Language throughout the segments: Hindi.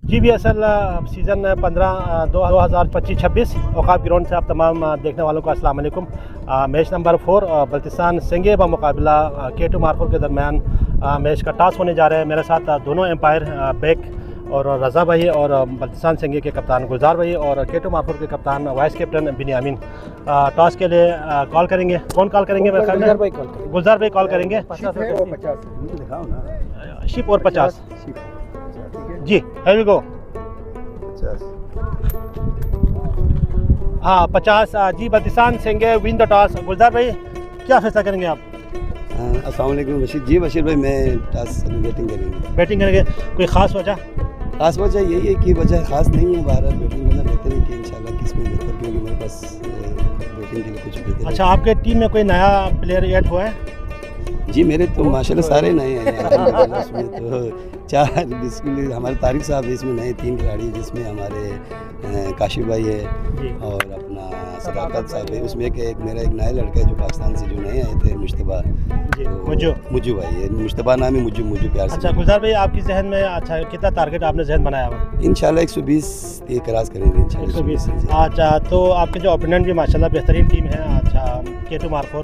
GBSL सीज़न 15 2025-26 औकाब ग्राउंड से आप तमाम देखने वालों को अस्सलाम वालेकुम। मैच नंबर 4 बल्तिस्तान सिंगे व मुकाबला K2 मार्फुल के दरमियान मैच का टॉस होने जा रहे हैं। मेरे साथ दोनों एम्पायर बेक और रज़ा भाई और बल्तिस्तान सिंगे के कप्तान गुलजार भाई और K2 मार्फुल के कप्तान वाइस कैप्टन बिन्यामीन टॉस के लिए कॉल करेंगे। कौन कॉल करेंगे? गुलजार भाई कॉल करेंगे। शिप और 50 जी, here we go। 50 जी। बल्तिस्तान सिंगे विन द टॉस। गुलजार भाई क्या फैसला करेंगे आप? अस्सलाम वालेकुम बशीर जी। बशीर भाई मैं टॉस बैटिंग करेंगे। बैटिंग करेंगे। कोई ख़ास वजह? ख़ास वजह यही है कि वजह ख़ास नहीं है। बहरहाल बैटिंग करना बेहतर है कि इंशाल्लाह किस्में बेहतर, क्योंकि मेरे पास बैटिंग के लिए कुछ बेहतर। अच्छा, आपके टीम में कोई नया प्लेयर ऐड हुआ है? जी मेरे तो माशाल्लाह सारे नए हैं अल्हम्दुलिल्लाह। इसमें तो 4 बिल्कुल हमारे तारिक साहब इसमें नए 3 खिलाड़ी, जिसमें हमारे काशिफ भाई है और अपना सदाकत साहब है। उसमें एक मेरा एक नया लड़का है जो पाकिस्तान से जो नए आए थे, मुश्तबा मुज्जू भाई है। मुश्तबा नाम है, मुज्जू प्यार से। अच्छा गुलजार भाई, आपकी जहन में अच्छा कितना टारगेट आपने जहन बनाया हुआ? इंशाल्लाह 120 ये क्रॉस करेंगे इंशाल्लाह। 120। अच्छा, तो आपके जो ओपोनेंट भी माशाल्लाह बेहतरीन टीम है। अच्छा K2 मार्फुल,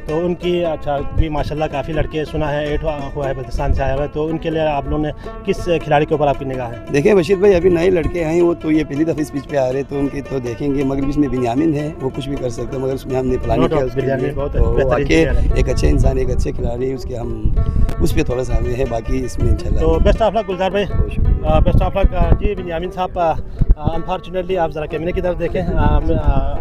तो उनकी अच्छा भी माशाल्लाह काफ़ी लड़के सुना है ऐड हुआ है बल्तिस्तान से आया हुआ है, तो उनके लिए आप लोगों ने किस खिलाड़ी के ऊपर आपकी निगाह है? देखिए बशीर भाई, अभी नए लड़के हैं वो तो ये पहली दफ़ा इस पिच पे आ रहे, तो उनकी तो देखेंगे। मगर इसमें बिन्यामीन है, वो कुछ भी कर सकते हैं, मगर उसमें हमने प्लानिंग किया उसके लिए। तो आके एक अच्छे इंसान, एक अच्छे खिलाड़ी, उसके हम उस पर थोड़ा सा हमें है, बाकी इसमें इंशाल्लाह। तो बेस्ट ऑफ लक गुलजार भाई। बेस्ट ऑफ लक जी। बिन्यामीन साहब, अनफॉर्चुनेटली आप ज़रा कैमरे की तरफ देखें।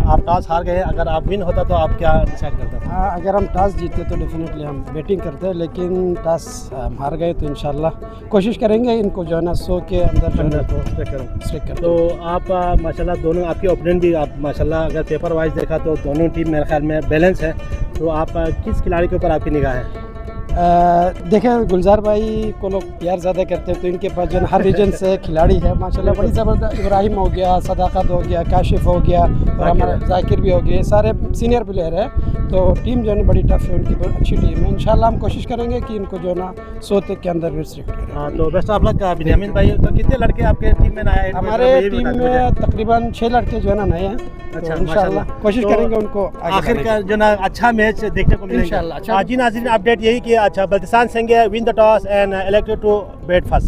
आप टॉस हार गए, अगर आप विन होता तो आप क्या डिसाइड करते? अगर हम टॉस जीते तो डेफिनेटली हम बैटिंग करते हैं, लेकिन टॉस हम हार गए तो इंशाल्लाह कोशिश करेंगे इनको जो है ना 100 के अंदर जो है स्ट्राइक करें। तो आप माशाल्लाह दोनों आपके ओपोनेंट भी आप माशाल्लाह अगर पेपर वाइज देखा तो दोनों टीम मेरे ख्याल में बैलेंस है, तो आप किस खिलाड़ी के ऊपर आपकी निगाह है? देखें, गुलजार भाई को लोग प्यार ज़्यादा करते हैं, तो इनके पास जो हर रीजन से खिलाड़ी है माशाल्लाह बड़ी ज़बरदस्त। इब्राहिम हो गया, सदाकत हो गया, काशिफ हो गया और हमारा जाकिर भी हो गया, सारे सीनियर प्लेयर है। तो टीम जो है बड़ी टफ है उनकी, बहुत अच्छी टीम है। इंशाल्लाह हम कोशिश करेंगे कि इनको जो है ना 100 तक के अंदर रिस्ट्रिक्ट करें। हाँ, तो बेस्ट ऑफ लक बिन्यामीन भाई। तो कितने लड़के आपके टीम में नए हैं? हमारे टीम में तकरीबन 6 लड़के जो है ना नए हैं। अच्छा, तो इंशाल्लाह कोशिश करेंगे उनको आखिर का जो ना अच्छा मैच देखने को मिलेगा इंशाल्लाह। जी नाज़रीन, अपडेट यही कि अच्छा बल्तिस्तान सिंगे win the toss and elected to bat first.